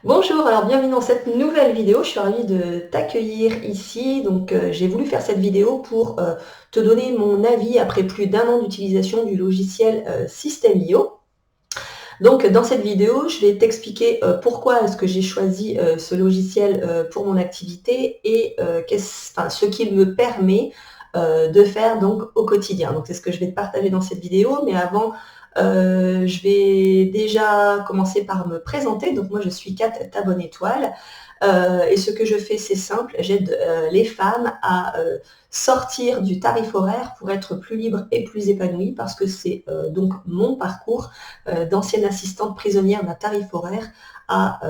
Bonjour, alors bienvenue dans cette nouvelle vidéo. Je suis ravie de t'accueillir ici. Donc, j'ai voulu faire cette vidéo pour te donner mon avis après plus d'un an d'utilisation du logiciel System.io. Donc, dans cette vidéo, je vais t'expliquer pourquoi est-ce que j'ai choisi ce logiciel pour mon activité et ce qu'il me permet de faire donc au quotidien. Donc, c'est ce que je vais te partager dans cette vidéo. Mais avant, je vais déjà commencer par me présenter. Donc, moi, je suis Kat, ta bonne étoile. Et ce que je fais, c'est simple. J'aide les femmes à sortir du tarif horaire pour être plus libre et plus épanouie parce que c'est donc mon parcours d'ancienne assistante prisonnière d'un tarif horaire à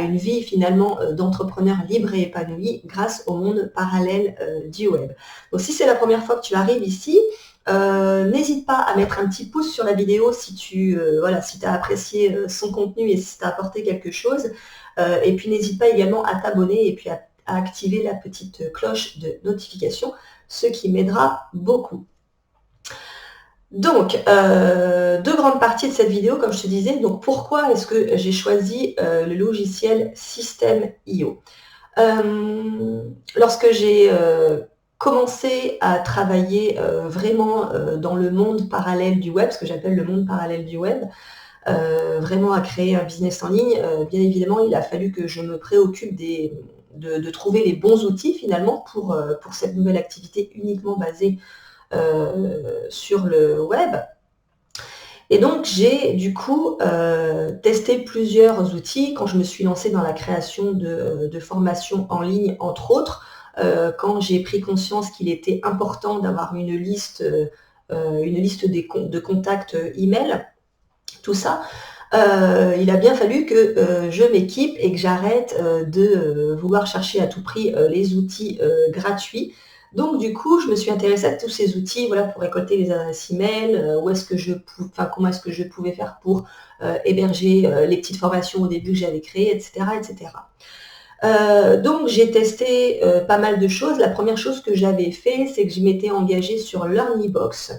une vie finalement d'entrepreneur libre et épanoui grâce au monde parallèle du web. Donc si c'est la première fois que tu arrives ici, n'hésite pas à mettre un petit pouce sur la vidéo si tu as apprécié son contenu et si tu as apporté quelque chose. Et puis n'hésite pas également à t'abonner et puis à activer la petite cloche de notification, ce qui m'aidera beaucoup. Donc, deux grandes parties de cette vidéo, comme je te disais. Donc, pourquoi est-ce que j'ai choisi le logiciel System.io? Lorsque j'ai commencé à travailler vraiment dans le monde parallèle du web, ce que j'appelle le monde parallèle du web, vraiment à créer un business en ligne, bien évidemment, il a fallu que je me préoccupe de trouver les bons outils finalement pour cette nouvelle activité uniquement basée sur le web. Et donc, j'ai du coup testé plusieurs outils quand je me suis lancée dans la création de formations en ligne, entre autres, quand j'ai pris conscience qu'il était important d'avoir une liste de contacts email, tout ça. Il a bien fallu que je m'équipe et que j'arrête de vouloir chercher à tout prix les outils gratuits. Donc du coup, je me suis intéressée à tous ces outils pour récolter les adresses email, comment est-ce que je pouvais faire pour héberger les petites formations au début que j'avais créées, etc. etc. Donc j'ai testé pas mal de choses. La première chose que j'avais fait, c'est que je m'étais engagée sur Learnybox.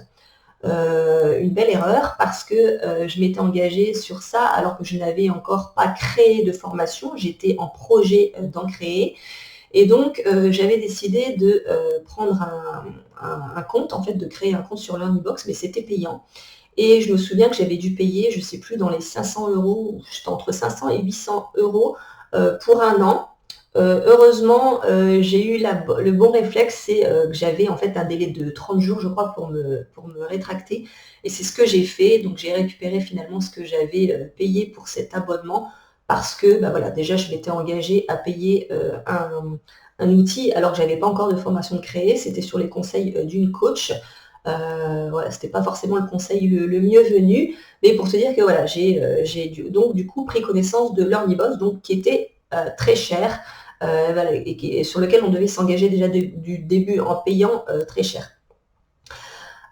Une belle erreur parce que je m'étais engagée sur ça alors que je n'avais encore pas créé de formation, j'étais en projet d'en créer et donc j'avais décidé de prendre un compte, en fait de créer un compte sur Learnybox, mais c'était payant. Et je me souviens que j'avais dû payer, je ne sais plus, dans les 500 euros, j'étais entre 500 et 800 euros pour un an. Heureusement, j'ai eu le bon réflexe, c'est que j'avais en fait un délai de 30 jours, je crois, pour me rétracter. Et c'est ce que j'ai fait. Donc j'ai récupéré finalement ce que j'avais payé pour cet abonnement parce que déjà je m'étais engagée à payer un outil alors que je n'avais pas encore de formation de créer. C'était sur les conseils d'une coach. C'était pas forcément le conseil le mieux venu, mais pour te dire que j'ai donc du coup pris connaissance de Learnybox, donc qui était très cher. Et sur lequel on devait s'engager déjà du début en payant très cher.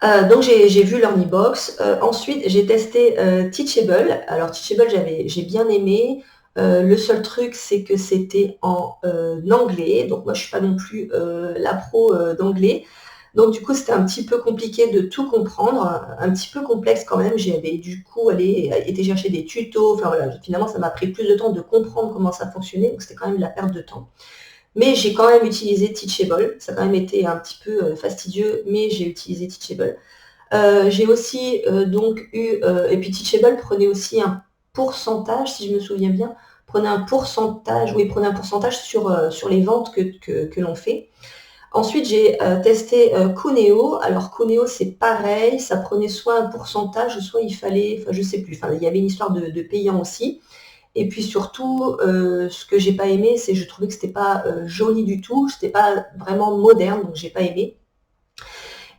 Donc j'ai vu Learnybox. Ensuite, j'ai testé Teachable. Alors Teachable, j'ai bien aimé. Le seul truc, c'est que c'était en anglais. Donc moi, je ne suis pas non plus la pro d'anglais. Donc du coup, c'était un petit peu compliqué de tout comprendre, un petit peu complexe quand même. J'avais du coup été chercher des tutos. Enfin voilà, finalement, ça m'a pris plus de temps de comprendre comment ça fonctionnait. Donc c'était quand même de la perte de temps. Mais j'ai quand même utilisé Teachable. Ça a quand même été un petit peu fastidieux, mais j'ai utilisé Teachable. J'ai aussi donc eu, et puis Teachable prenait aussi un pourcentage, si je me souviens bien, prenait un pourcentage sur les ventes que l'on fait. Ensuite, j'ai testé Cuneo. Alors Cuneo, c'est pareil, ça prenait soit un pourcentage, soit il fallait, je sais plus, il y avait une histoire de payant aussi. Et puis surtout, ce que j'ai pas aimé, c'est que je trouvais que c'était pas joli du tout, c'était pas vraiment moderne, donc j'ai pas aimé.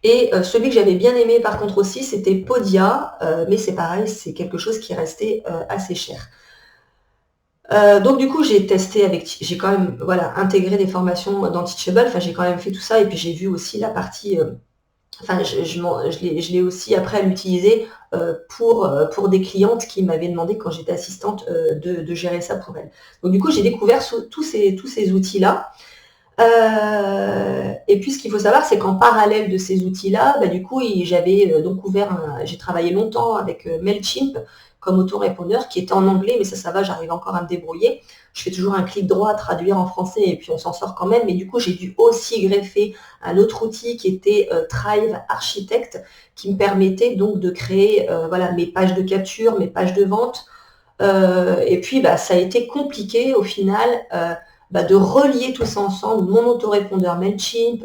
Et celui que j'avais bien aimé par contre aussi, c'était Podia, mais c'est pareil, c'est quelque chose qui restait assez cher. Donc du coup, j'ai quand même intégré des formations dans Teachable, j'ai quand même fait tout ça, et puis j'ai vu aussi la partie, je l'ai aussi après à l'utiliser pour des clientes qui m'avaient demandé quand j'étais assistante de gérer ça pour elles. Donc du coup, j'ai découvert tous ces outils-là. Et puis ce qu'il faut savoir, c'est qu'en parallèle de ces outils-là, du coup, j'ai travaillé longtemps avec Mailchimp comme autorépondeur qui était en anglais, mais ça va, j'arrive encore à me débrouiller. Je fais toujours un clic droit, traduire en français, et puis on s'en sort quand même. Mais du coup, j'ai dû aussi greffer un autre outil qui était Thrive Architect, qui me permettait donc de créer voilà, mes pages de capture, mes pages de vente. Et puis, ça a été compliqué au final de relier tout ça ensemble, mon autorépondeur Mailchimp,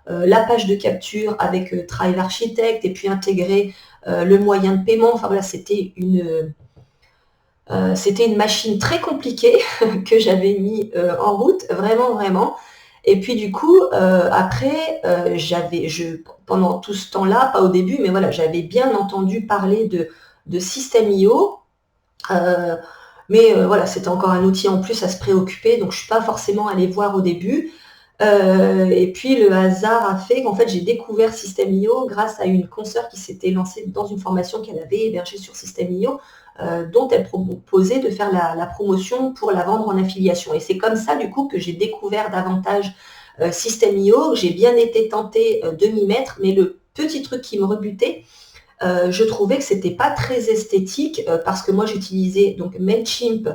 la page de capture avec Thrive Architect, et puis intégrer le moyen de paiement. Enfin voilà, c'était une machine très compliquée que j'avais mis en route, vraiment, vraiment. Et puis du coup, après, pendant tout ce temps-là, pas au début, mais voilà, j'avais bien entendu parler de System.io. Mais voilà, c'était encore un outil en plus à se préoccuper, donc je ne suis pas forcément allée voir au début. Et puis le hasard a fait qu'en fait j'ai découvert System.io grâce à une consoeur qui s'était lancée dans une formation qu'elle avait hébergée sur System.io, dont elle proposait de faire la promotion pour la vendre en affiliation. Et c'est comme ça du coup que j'ai découvert davantage System.io. J'ai bien été tentée de m'y mettre, mais le petit truc qui me rebutait, je trouvais que c'était pas très esthétique parce que moi j'utilisais donc Mailchimp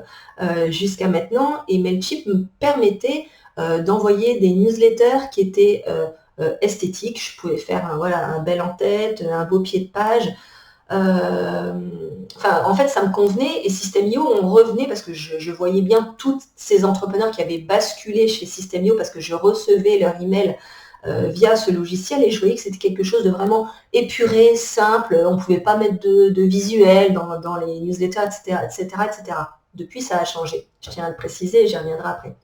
jusqu'à maintenant, et Mailchimp me permettait d'envoyer des newsletters qui étaient esthétiques. Je pouvais faire un bel en-tête, un beau pied de page. En fait, ça me convenait, et System.io, on revenait parce que je voyais bien tous ces entrepreneurs qui avaient basculé chez System.io parce que je recevais leur email via ce logiciel, et je voyais que c'était quelque chose de vraiment épuré, simple. On ne pouvait pas mettre de visuel dans les newsletters, etc., etc., etc. Depuis, ça a changé. Je tiens à le préciser, j'y reviendrai après.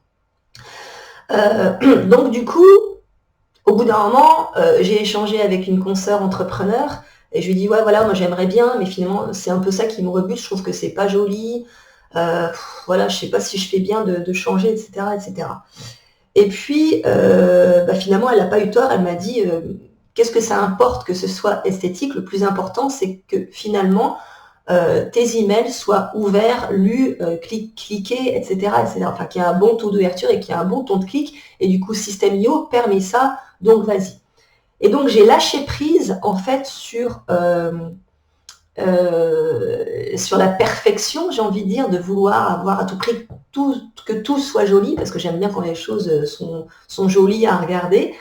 Donc du coup, au bout d'un moment, j'ai échangé avec une consoeur entrepreneur, et je lui ai dit, ouais, voilà, moi j'aimerais bien, mais finalement, c'est un peu ça qui me rebute, je trouve que c'est pas joli. Voilà, je sais pas si je fais bien de changer, etc., etc. Et puis, finalement, elle n'a pas eu tort. Elle m'a dit, qu'est-ce que ça importe que ce soit esthétique? Le plus important, c'est que finalement, tes emails soient ouverts, lus, cliqués, etc., etc. Enfin, qu'il y ait un bon taux d'ouverture et qu'il y ait un bon taux de clic. Et du coup, System.io permet ça, donc vas-y. Et donc, j'ai lâché prise, en fait, sur la perfection, j'ai envie de dire, de vouloir avoir à tout prix que tout soit joli, parce que j'aime bien quand les choses sont jolies à regarder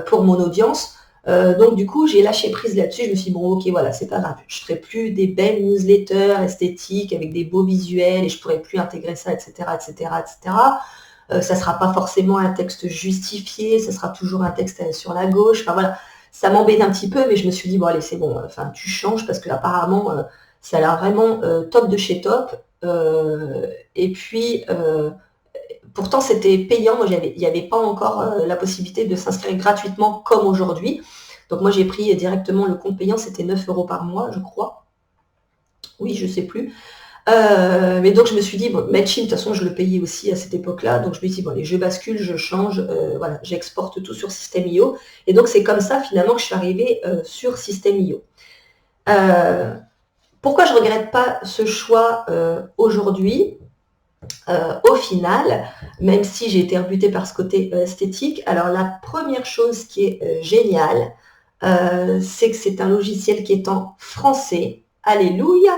pour mon audience. Donc du coup, j'ai lâché prise là-dessus. Je me suis dit, bon, ok, voilà, c'est pas grave. Je ne ferai plus des belles newsletters esthétiques avec des beaux visuels, et je ne pourrai plus intégrer ça, etc., etc., etc. Ça ne sera pas forcément un texte justifié, ça sera toujours un texte sur la gauche. Enfin voilà, ça m'embête un petit peu, mais je me suis dit, bon allez, c'est bon, enfin tu changes, parce que apparemment ça a l'air vraiment top de chez top. Et puis pourtant c'était payant. Moi, il n'y avait pas encore la possibilité de s'inscrire gratuitement comme aujourd'hui. Donc moi j'ai pris directement le compte payant, c'était 9 € par mois, je crois. Oui, je ne sais plus. Mais donc je me suis dit, bon, Mailchimp, de toute façon je le payais aussi à cette époque-là, donc je me suis dit, bon allez, je bascule, je change, voilà, j'exporte tout sur System.io. Et donc c'est comme ça finalement que je suis arrivée sur System.io. Pourquoi je ne regrette pas ce choix aujourd'hui, au final, même si j'ai été rebutée par ce côté esthétique? Alors la première chose qui est géniale, c'est que c'est un logiciel qui est en français. Alléluia.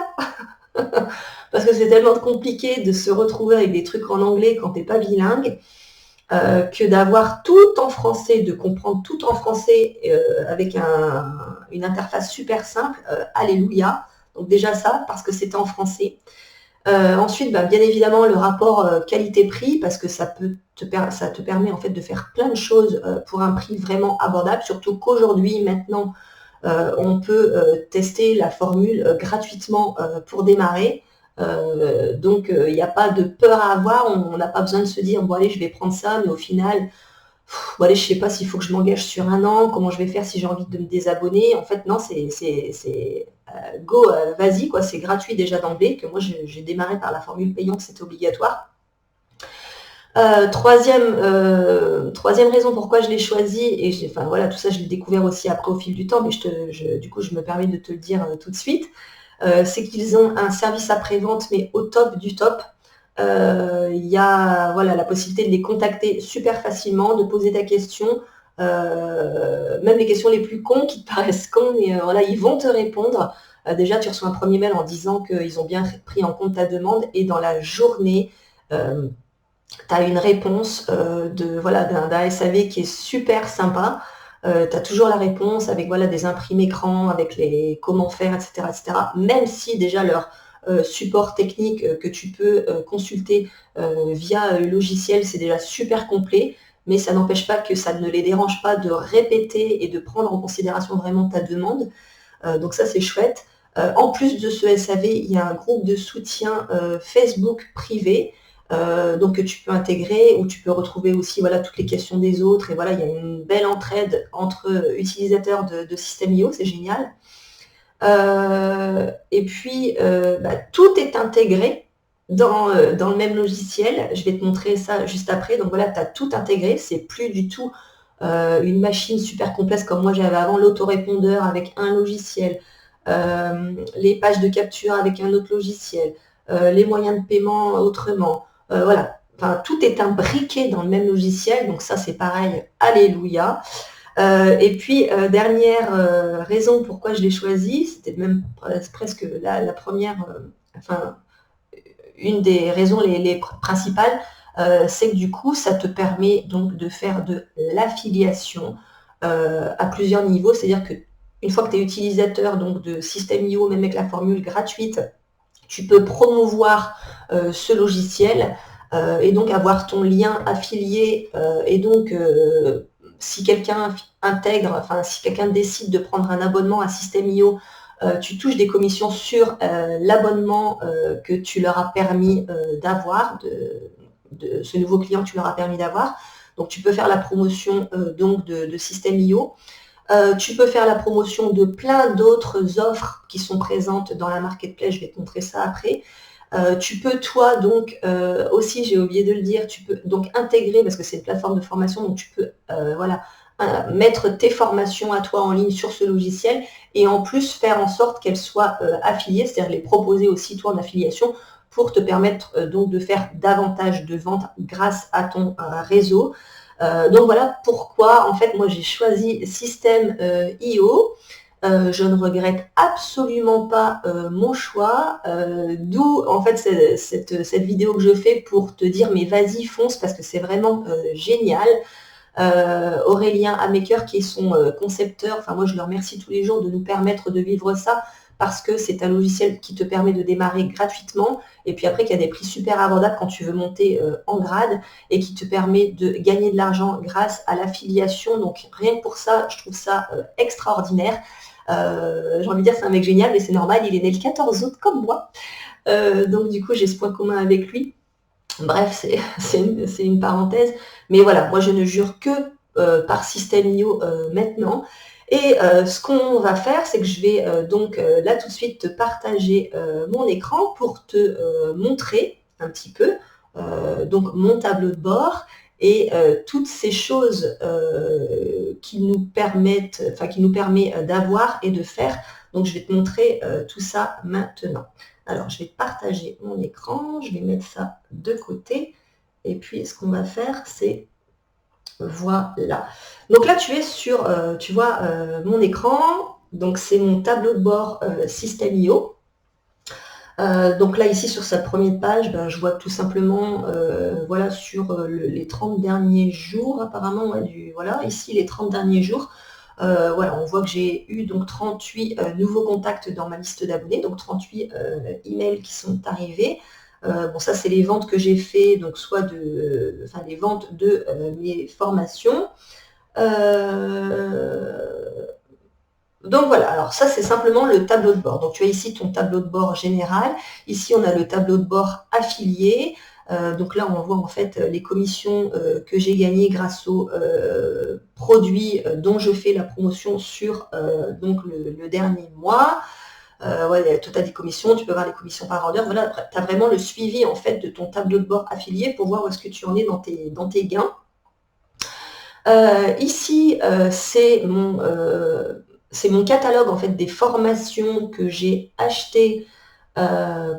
Parce que c'est tellement compliqué de se retrouver avec des trucs en anglais quand t'es pas bilingue, que d'avoir tout en français, de comprendre tout en français avec une interface super simple. Alléluia. Donc déjà ça, parce que c'était en français. Ensuite, bien évidemment, le rapport qualité-prix, parce que ça te permet en fait de faire plein de choses pour un prix vraiment abordable, surtout qu'aujourd'hui, maintenant, on peut tester la formule gratuitement pour démarrer. Donc, il n'y a pas de peur à avoir. On n'a pas besoin de se dire, bon allez, je vais prendre ça, mais au final, bon allez, je ne sais pas s'il faut que je m'engage sur un an, comment je vais faire si j'ai envie de me désabonner. En fait, non, c'est go, vas-y, quoi. C'est gratuit déjà d'emblée, que moi j'ai démarré par la formule payante, c'était obligatoire. Troisième raison pourquoi je l'ai choisi, et voilà, tout ça je l'ai découvert aussi après au fil du temps, mais du coup je me permets de te le dire tout de suite, c'est qu'ils ont un service après-vente, mais au top du top. Il y a la possibilité de les contacter super facilement, de poser ta question, même les questions les plus cons qui te paraissent cons, mais voilà, ils vont te répondre. déjà tu reçois un premier mail en disant qu'ils ont bien pris en compte ta demande et dans la journée, tu as une réponse voilà, d'un SAV qui est super sympa. Tu as toujours la réponse avec voilà, des imprimes écran, avec les comment faire, etc., etc. Même si déjà leur support technique que tu peux consulter via le logiciel, c'est déjà super complet, mais ça n'empêche pas que ça ne les dérange pas de répéter et de prendre en considération vraiment ta demande. Donc ça, c'est chouette. En plus de ce SAV, il y a un groupe de soutien Facebook privé donc que tu peux intégrer, où tu peux retrouver aussi voilà, toutes les questions des autres. Et voilà, il y a une belle entraide entre utilisateurs de System.io, c'est génial. Et puis, tout est intégré dans le même logiciel. Je vais te montrer ça juste après. Donc voilà, tu as tout intégré. C'est plus du tout une machine super complexe comme moi j'avais avant, l'autorépondeur avec un logiciel, les pages de capture avec un autre logiciel, les moyens de paiement autrement. Voilà, enfin, tout est imbriqué dans le même logiciel, donc ça c'est pareil, alléluia. Et puis, dernière raison pourquoi je l'ai choisi, c'était même presque la première, enfin, une des raisons les principales, c'est que du coup, ça te permet donc de faire de l'affiliation à plusieurs niveaux. C'est-à-dire qu'une fois que tu es utilisateur donc, de System.io, même avec la formule gratuite, tu peux promouvoir ce logiciel et donc avoir ton lien affilié et donc si quelqu'un intègre, enfin si quelqu'un décide de prendre un abonnement à System.io, tu touches des commissions sur l'abonnement que tu leur as permis d'avoir, de ce nouveau client que tu leur as permis d'avoir. Donc tu peux faire la promotion donc de System.io. Tu peux faire la promotion de plein d'autres offres qui sont présentes dans la marketplace, je vais te montrer ça après. Tu peux toi donc aussi, j'ai oublié de le dire, tu peux donc intégrer, parce que c'est une plateforme de formation, donc tu peux voilà, mettre tes formations à toi en ligne sur ce logiciel et en plus faire en sorte qu'elles soient affiliées, c'est-à-dire les proposer aussi toi en affiliation pour te permettre donc de faire davantage de ventes grâce à ton réseau. Donc voilà pourquoi en fait moi j'ai choisi System.io. Je ne regrette absolument pas mon choix, d'où en fait cette vidéo que je fais pour te dire mais vas-y fonce parce que c'est vraiment génial. Aurélien Amaker qui est son concepteur, enfin moi je le remercie tous les jours de nous permettre de vivre ça parce que c'est un logiciel qui te permet de démarrer gratuitement et puis après qui a des prix super abordables quand tu veux monter en grade et qui te permet de gagner de l'argent grâce à l'affiliation. Donc rien que pour ça, je trouve ça extraordinaire. J'ai envie de dire c'est un mec génial, mais c'est normal, il est né le 14 août comme moi. Donc du coup j'ai ce point commun avec lui. Bref, c'est une parenthèse. Mais voilà, moi je ne jure que par System.io maintenant. Et ce qu'on va faire, c'est que je vais donc là tout de suite te partager mon écran pour te montrer un petit peu donc mon tableau de bord et toutes ces choses qui nous permettent, enfin qui nous permet d'avoir et de faire. Donc je vais te montrer tout ça maintenant. Alors, je vais partager mon écran, je vais mettre ça de côté. Et puis, ce qu'on va faire, c'est, voilà. Donc là, tu es sur, tu vois, mon écran. Donc, c'est mon tableau de bord System.io. Donc là, ici, sur sa première page, ben, je vois tout simplement, voilà, sur les 30 derniers jours, apparemment, ouais, voilà, ici, les 30 derniers jours. Voilà, on voit que j'ai eu donc 38 nouveaux contacts dans ma liste d'abonnés, donc 38 emails qui sont arrivés. Bon, ça, c'est les ventes que j'ai fait, donc soit enfin, les ventes de mes formations. Donc voilà, alors ça c'est simplement le tableau de bord. Donc tu as ici ton tableau de bord général. Ici on a le tableau de bord affilié. Donc là on voit en fait les commissions que j'ai gagnées grâce aux produits dont je fais la promotion sur donc le dernier mois. Ouais, tu as des commissions, tu peux voir les commissions par order. Voilà, tu as vraiment le suivi en fait de ton tableau de bord affilié pour voir où est-ce que tu en es dans tes gains. Ici, c'est mon catalogue en fait des formations que j'ai achetées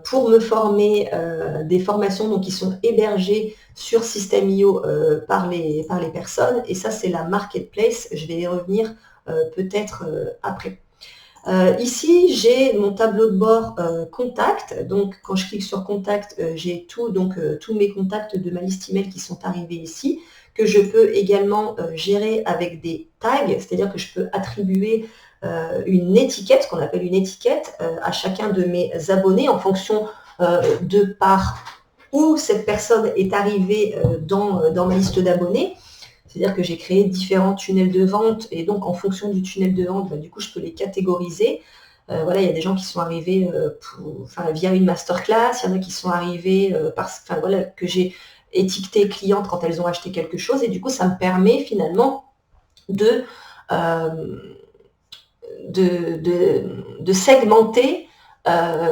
pour me former, des formations donc, qui sont hébergées sur System.io par les personnes. Et ça, c'est la marketplace. Je vais y revenir peut-être après. Ici, j'ai mon tableau de bord contact. Donc, quand je clique sur contact, j'ai tous mes contacts de ma liste email qui sont arrivés ici, que je peux également gérer avec des tags, c'est-à-dire que je peux attribuer une étiquette, ce qu'on appelle une étiquette, à chacun de mes abonnés en fonction de par où cette personne est arrivée dans ma liste d'abonnés. C'est-à-dire que j'ai créé différents tunnels de vente et donc en fonction du tunnel de vente, du coup, je peux les catégoriser. Voilà, il y a des gens qui sont arrivés via une masterclass, il y en a qui sont arrivés que j'ai étiqueté clientes quand elles ont acheté quelque chose et du coup, ça me permet finalement de segmenter.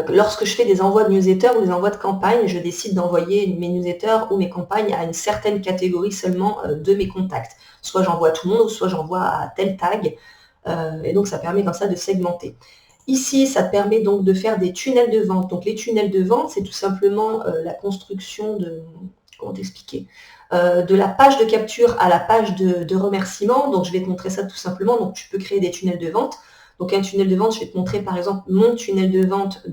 Lorsque je fais des envois de newsletters ou des envois de campagne, je décide d'envoyer mes newsletters ou mes campagnes à une certaine catégorie seulement de mes contacts. Soit j'envoie à tout le monde, soit j'envoie à tel tag. Et donc, ça permet comme ça de segmenter. Ici, ça permet donc de faire des tunnels de vente. Donc, les tunnels de vente, c'est tout simplement la construction de... Comment t'expliquer de la page de capture à la page de remerciement. Donc, je vais te montrer ça tout simplement. Donc, tu peux créer des tunnels de vente. Donc, un tunnel de vente, je vais te montrer par exemple mon tunnel de vente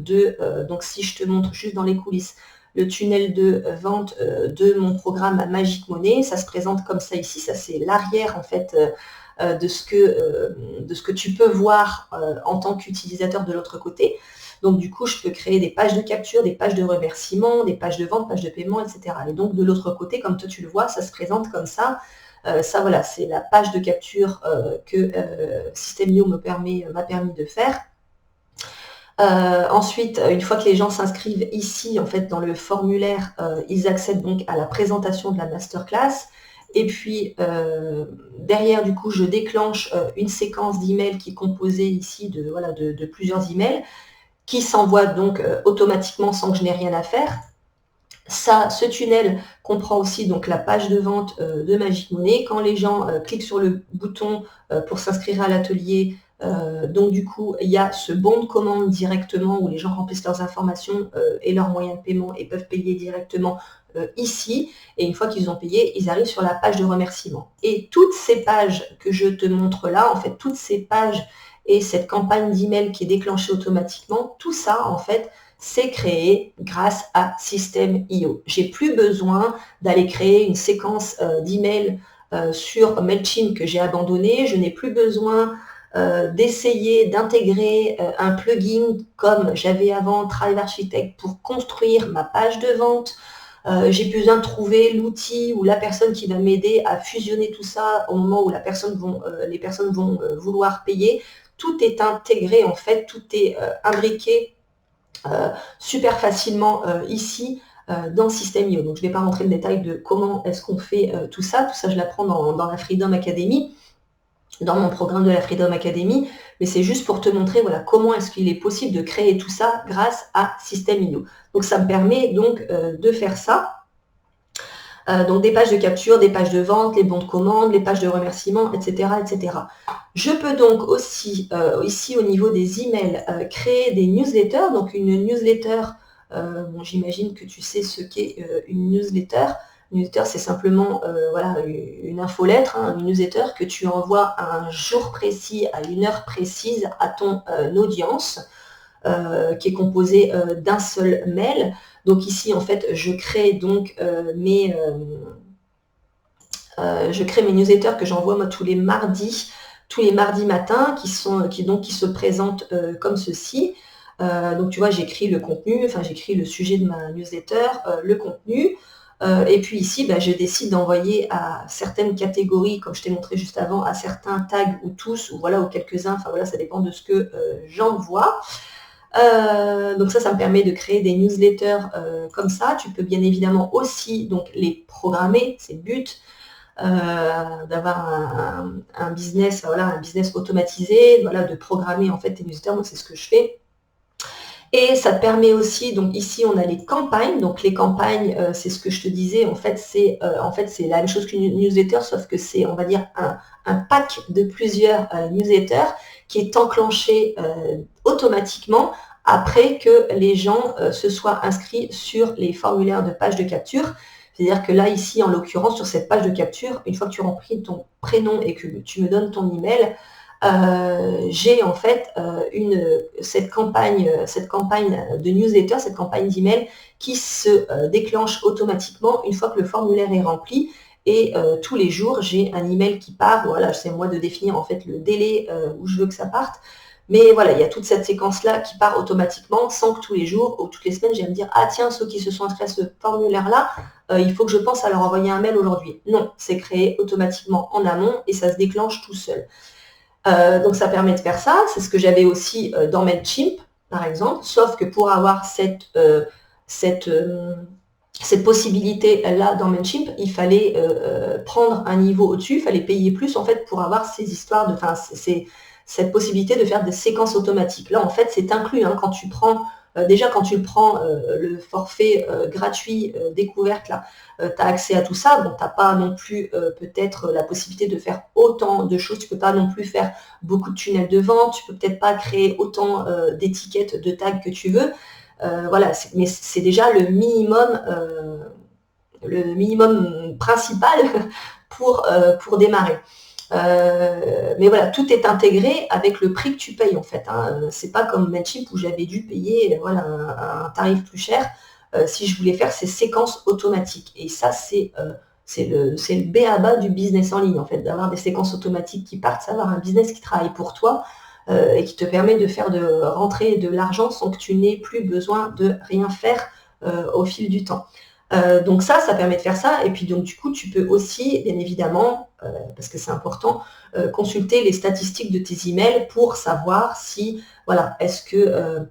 donc si je te montre juste dans les coulisses, le tunnel de vente de mon programme Magic Money, ça se présente comme ça ici. Ça, c'est l'arrière en fait de ce que tu peux voir en tant qu'utilisateur de l'autre côté. Donc, du coup, je peux créer des pages de capture, des pages de remerciement, des pages de vente, pages de paiement, etc. Et donc, de l'autre côté, comme toi, tu le vois, ça se présente comme ça. Ça, voilà, c'est la page de capture que System.io m'a permis de faire. Ensuite, une fois que les gens s'inscrivent ici, en fait, dans le formulaire, ils accèdent donc à la présentation de la masterclass. Et puis, derrière, du coup, je déclenche une séquence d'emails qui est composée ici de plusieurs emails qui s'envoient donc automatiquement sans que je n'ai rien à faire. Ce tunnel comprend aussi donc la page de vente de Magic Money. Quand les gens cliquent sur le bouton pour s'inscrire à l'atelier, donc du coup, il y a ce bon de commande directement où les gens remplissent leurs informations et leurs moyens de paiement et peuvent payer directement ici. Et une fois qu'ils ont payé, ils arrivent sur la page de remerciement. Et toutes ces pages que je te montre là, en fait, toutes ces pages et cette campagne d'email qui est déclenchée automatiquement, tout ça, en fait, c'est créé grâce à System.io. J'ai plus besoin d'aller créer une séquence d'emails sur Mailchimp que j'ai abandonné. Je n'ai plus besoin d'essayer d'intégrer un plugin comme j'avais avant Thrive Architect pour construire ma page de vente. J'ai besoin de trouver l'outil ou la personne qui va m'aider à fusionner tout ça au moment où les personnes vont vouloir payer. Tout est intégré en fait, tout est imbriqué super facilement ici dans System.io. Donc, je ne vais pas rentrer le détail de comment est-ce qu'on fait tout ça. Tout ça, je l'apprends dans la Freedom Academy, dans mon programme de la Freedom Academy. Mais c'est juste pour te montrer comment est-ce qu'il est possible de créer tout ça grâce à System.io. Donc, ça me permet donc de faire ça. Donc des pages de capture, des pages de vente, les bons de commande, les pages de remerciement, etc. etc. Je peux donc aussi, ici au niveau des emails, créer des newsletters. Donc une newsletter, j'imagine que tu sais ce qu'est une newsletter. Une newsletter, c'est simplement une infolettre, une newsletter que tu envoies à un jour précis, à une heure précise à ton audience, qui est composée d'un seul mail. Donc ici, en fait, je crée donc mes newsletters que j'envoie moi tous les mardis matins, qui se présentent comme ceci. Donc tu vois, j'écris le contenu, j'écris le sujet de ma newsletter, le contenu. Et puis ici, je décide d'envoyer à certaines catégories, comme je t'ai montré juste avant, à certains tags ou tous, ou quelques-uns, ça dépend de ce que j'envoie. Donc ça me permet de créer des newsletters comme ça. Tu peux bien évidemment aussi donc les programmer, c'est le but, d'avoir un business, un business automatisé, de programmer en fait tes newsletters. Moi, c'est ce que je fais. Et ça te permet aussi, donc ici on a les campagnes. Donc les campagnes, c'est ce que je te disais, en fait c'est la même chose qu'une newsletter, sauf que c'est, on va dire, un pack de plusieurs newsletters qui est enclenché automatiquement après que les gens se soient inscrits sur les formulaires de page de capture. C'est-à-dire que là, ici, en l'occurrence, sur cette page de capture, une fois que tu remplis ton prénom et que tu me donnes ton email, j'ai en fait cette campagne de newsletter, cette campagne d'email qui se déclenche automatiquement une fois que le formulaire est rempli. Et tous les jours, j'ai un email qui part. Voilà, c'est moi de définir en fait le délai où je veux que ça parte. Mais voilà, il y a toute cette séquence-là qui part automatiquement sans que tous les jours ou toutes les semaines, j'ai à me dire, ah tiens, ceux qui se sont inscrits à ce formulaire-là, il faut que je pense à leur envoyer un mail aujourd'hui. Non, c'est créé automatiquement en amont et ça se déclenche tout seul. Donc ça permet de faire ça. C'est ce que j'avais aussi dans Mailchimp, par exemple, sauf que pour avoir cette possibilité-là dans Mailchimp, il fallait prendre un niveau au-dessus, il fallait payer plus en fait pour avoir ces histoires cette possibilité de faire des séquences automatiques. Là, en fait, c'est inclus. Hein, quand tu prends, déjà, quand tu prends le forfait gratuit découverte, là, tu as accès à tout ça. Bon, tu n'as pas non plus peut-être la possibilité de faire autant de choses. Tu ne peux pas non plus faire beaucoup de tunnels de vente. Tu ne peux peut-être pas créer autant d'étiquettes, de tags que tu veux. Voilà, mais c'est déjà le minimum principal pour démarrer. Mais voilà, tout est intégré avec le prix que tu payes en fait. Hein. C'est pas comme Mailchimp où j'avais dû payer voilà, un tarif plus cher si je voulais faire ces séquences automatiques. Et ça, c'est le b.a.-ba du business en ligne en fait, d'avoir des séquences automatiques qui partent, d'avoir un business qui travaille pour toi et qui te permet de rentrer de l'argent sans que tu n'aies plus besoin de rien faire au fil du temps. Donc ça permet de faire ça. Et puis donc du coup, tu peux aussi, bien évidemment, parce que c'est important, consulter les statistiques de tes emails pour savoir si, voilà, est-ce que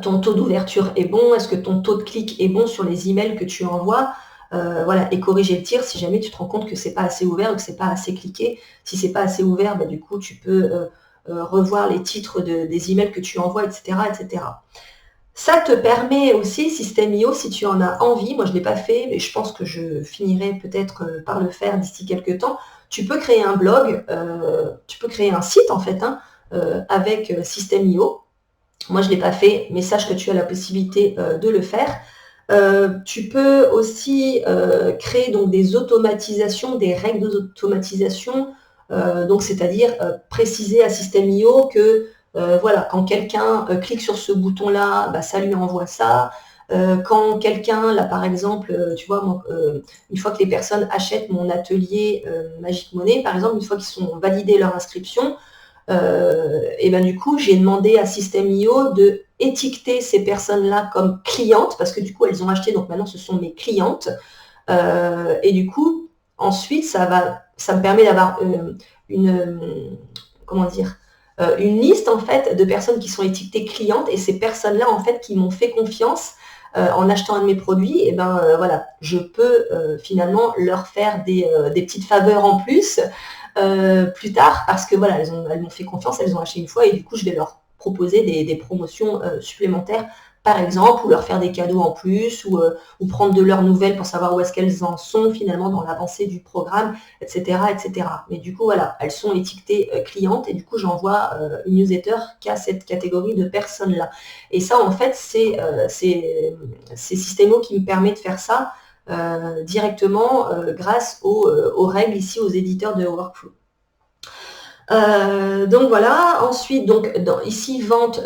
ton taux d'ouverture est bon, est-ce que ton taux de clic est bon sur les emails que tu envoies, voilà, et corriger le tir si jamais tu te rends compte que c'est pas assez ouvert ou que c'est pas assez cliqué. Si c'est pas assez ouvert, bah, du coup, tu peux revoir les titres des emails que tu envoies, etc., etc. Ça te permet aussi, System.io, si tu en as envie, moi je ne l'ai pas fait, mais je pense que je finirai peut-être par le faire d'ici quelques temps, tu peux créer un blog, tu peux créer un site en fait, hein, avec System.io. Moi je ne l'ai pas fait, mais sache que tu as la possibilité de le faire. Tu peux aussi créer donc des automatisations, des règles d'automatisation, donc c'est-à-dire préciser à System.io que voilà, quand quelqu'un clique sur ce bouton-là, bah, ça lui envoie ça. Quand quelqu'un, là par exemple, tu vois, moi, une fois que les personnes achètent mon atelier Magic Money, par exemple, une fois qu'ils sont validés leur inscription, et ben du coup, j'ai demandé à System.io de étiqueter ces personnes-là comme clientes, parce que du coup, elles ont acheté, donc maintenant, ce sont mes clientes. Et du coup, ensuite, ça me permet d'avoir comment dire, une liste en fait de personnes qui sont étiquetées clientes et ces personnes-là en fait qui m'ont fait confiance en achetant un de mes produits, et ben voilà, je peux finalement leur faire des petites faveurs en plus tard parce que voilà, elles m'ont fait confiance, elles ont acheté une fois et du coup je vais leur proposer des promotions supplémentaires par exemple, ou leur faire des cadeaux en plus, ou prendre de leurs nouvelles pour savoir où est-ce qu'elles en sont finalement dans l'avancée du programme, etc., etc. Mais du coup, voilà, elles sont étiquetées clientes et du coup, j'envoie une newsletter qui a cette catégorie de personnes-là. Et ça, en fait, c'est Systemo qui me permet de faire ça directement grâce aux règles ici, aux éditeurs de workflow. Donc voilà, ensuite, donc, ici, vente...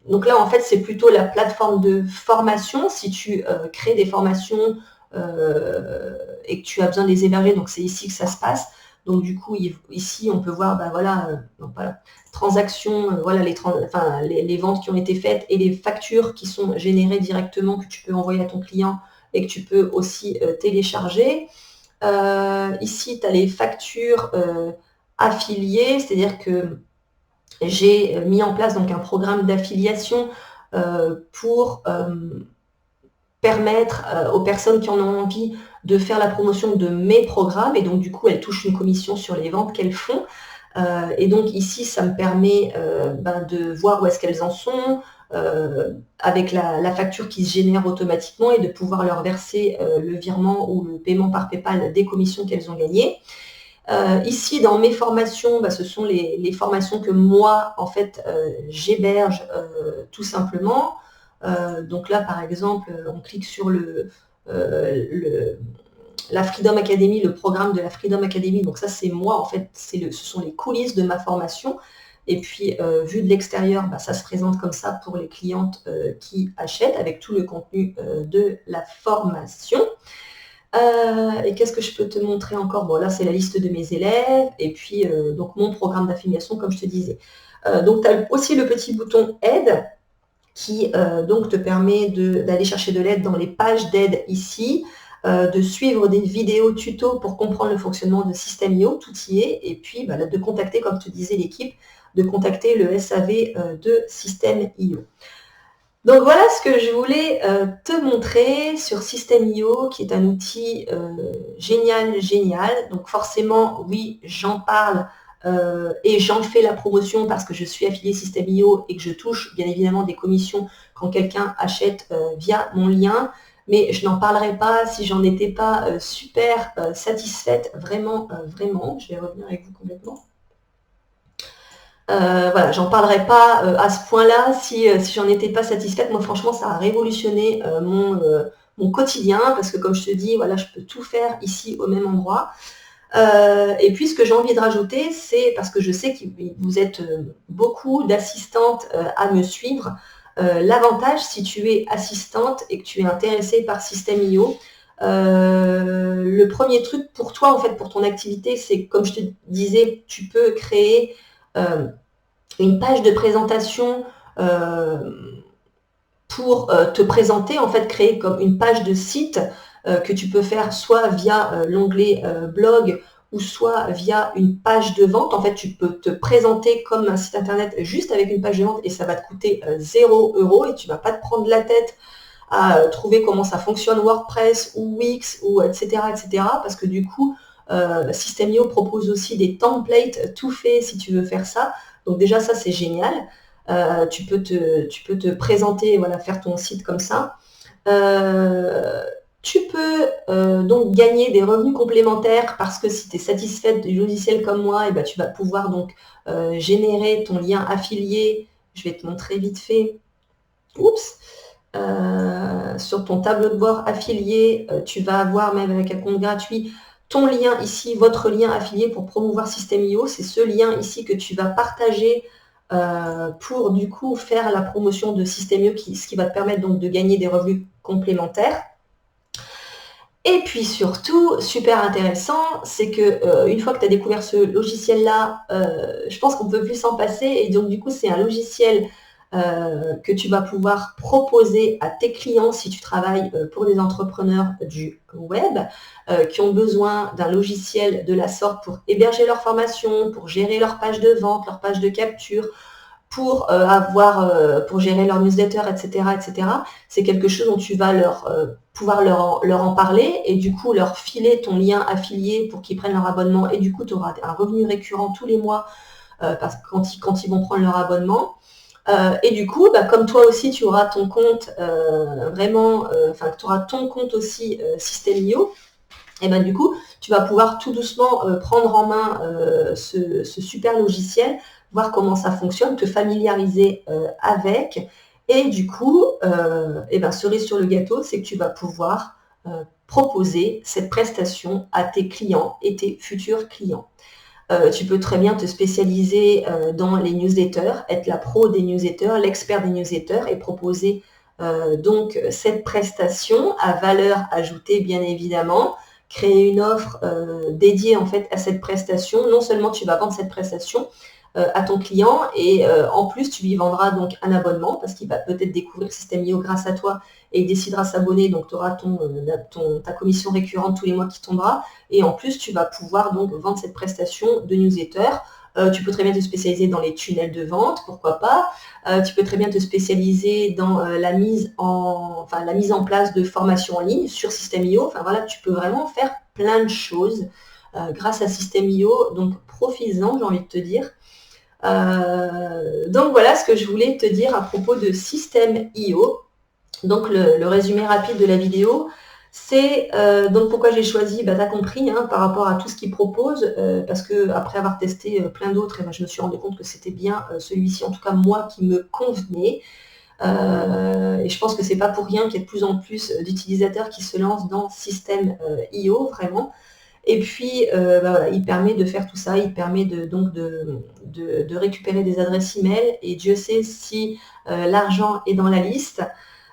donc là, en fait, c'est plutôt la plateforme de formation. Si tu crées des formations et que tu as besoin de les héberger, donc c'est ici que ça se passe. Donc du coup, ici, on peut voir, bah, voilà, transactions, voilà, les ventes qui ont été faites et les factures qui sont générées directement, que tu peux envoyer à ton client et que tu peux aussi télécharger. Ici, tu as les factures affiliées, c'est-à-dire que j'ai mis en place donc un programme d'affiliation pour permettre aux personnes qui en ont envie de faire la promotion de mes programmes et donc du coup elles touchent une commission sur les ventes qu'elles font. Et donc ici ça me permet de voir où est-ce qu'elles en sont avec la facture qui se génère automatiquement et de pouvoir leur verser le virement ou le paiement par PayPal des commissions qu'elles ont gagnées. Ici, dans mes formations, ce sont les formations que moi, en fait, j'héberge tout simplement. Donc là, par exemple, on clique sur la Freedom Academy, le programme de la Freedom Academy. Donc ça, c'est moi, en fait, ce sont les coulisses de ma formation. Et puis, vu de l'extérieur, ça se présente comme ça pour les clientes qui achètent, avec tout le contenu de la formation. Et qu'est-ce que je peux te montrer encore? Bon, là, c'est la liste de mes élèves, et puis donc mon programme d'affiliation, comme je te disais. Donc, tu as aussi le petit bouton aide qui donc te permet d'aller chercher de l'aide dans les pages d'aide ici, de suivre des vidéos tuto pour comprendre le fonctionnement de System.io, tout y est, et puis de contacter, comme te disais l'équipe, de contacter le SAV de System.io. Donc voilà ce que je voulais te montrer sur System.io, qui est un outil génial. Donc forcément, oui, j'en parle et j'en fais la promotion parce que je suis affiliée System.io et que je touche bien évidemment des commissions quand quelqu'un achète via mon lien. Mais je n'en parlerai pas si j'en étais pas super satisfaite, vraiment. Je vais revenir avec vous complètement. Voilà, j'en parlerai pas à ce point-là si j'en étais pas satisfaite. Moi, franchement, ça a révolutionné mon quotidien parce que, comme je te dis, voilà, je peux tout faire ici au même endroit. Et puis, ce que j'ai envie de rajouter, c'est parce que je sais que vous êtes beaucoup d'assistantes à me suivre. L'avantage, si tu es assistante et que tu es intéressée par System.io, le premier truc pour toi, en fait, pour ton activité, c'est, comme je te disais, tu peux créer une page de présentation pour te présenter, en fait, créer comme une page de site que tu peux faire soit via l'onglet blog ou soit via une page de vente. En fait, tu peux te présenter comme un site internet juste avec une page de vente et ça va te coûter 0 € et tu ne vas pas te prendre la tête à trouver comment ça fonctionne WordPress ou Wix ou etc. parce que du coup, System.io propose aussi des templates tout faits si tu veux faire ça. Donc déjà, ça, c'est génial. Tu peux te présenter, voilà, faire ton site comme ça. Tu peux donc gagner des revenus complémentaires parce que si tu es satisfaite du logiciel comme moi, et tu vas pouvoir donc générer ton lien affilié. Je vais te montrer vite fait. Oups. Sur ton tableau de bord affilié, tu vas avoir, même avec un compte gratuit, ton lien ici, votre lien affilié pour promouvoir System.io. C'est ce lien ici que tu vas partager pour du coup faire la promotion de System.io, ce qui va te permettre donc de gagner des revenus complémentaires. Et puis surtout, super intéressant, c'est que une fois que tu as découvert ce logiciel-là, je pense qu'on ne peut plus s'en passer. Et donc du coup, c'est un logiciel que tu vas pouvoir proposer à tes clients si tu travailles pour des entrepreneurs du web qui ont besoin d'un logiciel de la sorte pour héberger leur formation, pour gérer leur page de vente, leur page de capture, pour pour gérer leur newsletter, etc. C'est quelque chose dont tu vas pouvoir leur en parler et du coup leur filer ton lien affilié pour qu'ils prennent leur abonnement et du coup tu auras un revenu récurrent tous les mois parce que quand ils vont prendre leur abonnement. Et du coup, comme toi aussi, tu auras ton compte tu auras ton compte aussi System.io, et du coup, tu vas pouvoir tout doucement prendre en main ce super logiciel, voir comment ça fonctionne, te familiariser avec. Et du coup, cerise sur le gâteau, c'est que tu vas pouvoir proposer cette prestation à tes clients et tes futurs clients. Tu peux très bien te spécialiser dans les newsletters, être la pro des newsletters, l'expert des newsletters et proposer donc cette prestation à valeur ajoutée bien évidemment, créer une offre dédiée en fait à cette prestation. Non seulement tu vas vendre cette prestation à ton client et en plus tu lui vendras donc un abonnement parce qu'il va peut-être découvrir System.io grâce à toi et il décidera s'abonner, donc tu auras ta commission récurrente tous les mois qui tombera et en plus tu vas pouvoir donc vendre cette prestation de newsletter. Tu peux très bien te spécialiser dans les tunnels de vente, pourquoi pas. Tu peux très bien te spécialiser dans la mise en place de formations en ligne sur System.io. Enfin voilà, tu peux vraiment faire plein de choses grâce à System.io, donc profites-en, j'ai envie de te dire. Donc voilà ce que je voulais te dire à propos de System.io. Donc le résumé rapide de la vidéo, c'est donc pourquoi j'ai choisi, tu as compris, par rapport à tout ce qu'il propose, parce que après avoir testé plein d'autres, je me suis rendu compte que c'était bien celui-ci, en tout cas moi, qui me convenait. Et je pense que c'est pas pour rien qu'il y a de plus en plus d'utilisateurs qui se lancent dans System.io, vraiment. Et puis, voilà, il permet de faire tout ça, il permet donc de récupérer des adresses email, et Dieu sait si l'argent est dans la liste.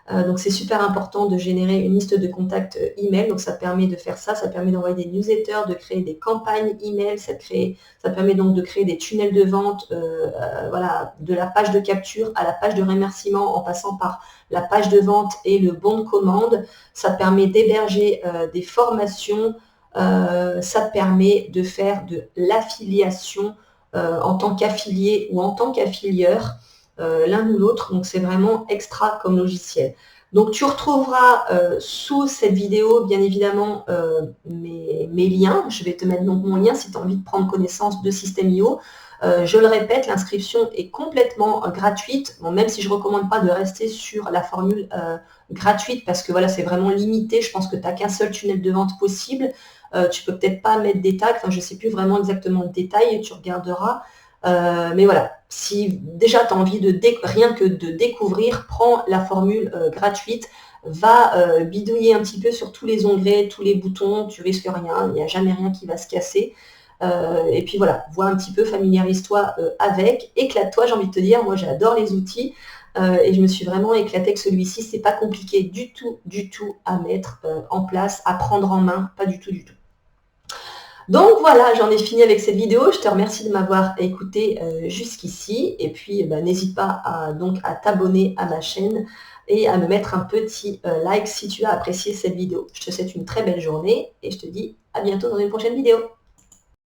Donc c'est super important de générer une liste de contacts email, donc ça permet de faire ça, ça permet d'envoyer des newsletters, de créer des campagnes email, ça permet donc de créer des tunnels de vente, voilà, de la page de capture à la page de remerciement en passant par la page de vente et le bon de commande. Ça permet d'héberger des formations, ça permet de faire de l'affiliation en tant qu'affilié ou en tant qu'affilieur, l'un ou l'autre, donc c'est vraiment extra comme logiciel. Donc tu retrouveras sous cette vidéo bien évidemment mes liens. Je vais te mettre donc mon lien si tu as envie de prendre connaissance de System.io. Je le répète, l'inscription est complètement gratuite, bon, même si je ne recommande pas de rester sur la formule gratuite parce que voilà, c'est vraiment limité. Je pense que tu n'as qu'un seul tunnel de vente possible. Tu peux peut-être pas mettre des tags, enfin, je ne sais plus vraiment exactement le détail, tu regarderas. Mais voilà, si déjà tu as envie de rien que de découvrir, prends la formule gratuite, va bidouiller un petit peu sur tous les onglets, tous les boutons, tu risques rien, il n'y a jamais rien qui va se casser. Et puis voilà, vois un petit peu, familiarise-toi avec, éclate-toi, j'ai envie de te dire, moi j'adore les outils et je me suis vraiment éclatée avec celui-ci, c'est pas compliqué du tout à mettre en place, à prendre en main, pas du tout. Donc voilà, j'en ai fini avec cette vidéo. Je te remercie de m'avoir écouté jusqu'ici. Et puis, n'hésite pas à t'abonner à ma chaîne et à me mettre un petit like si tu as apprécié cette vidéo. Je te souhaite une très belle journée et je te dis à bientôt dans une prochaine vidéo.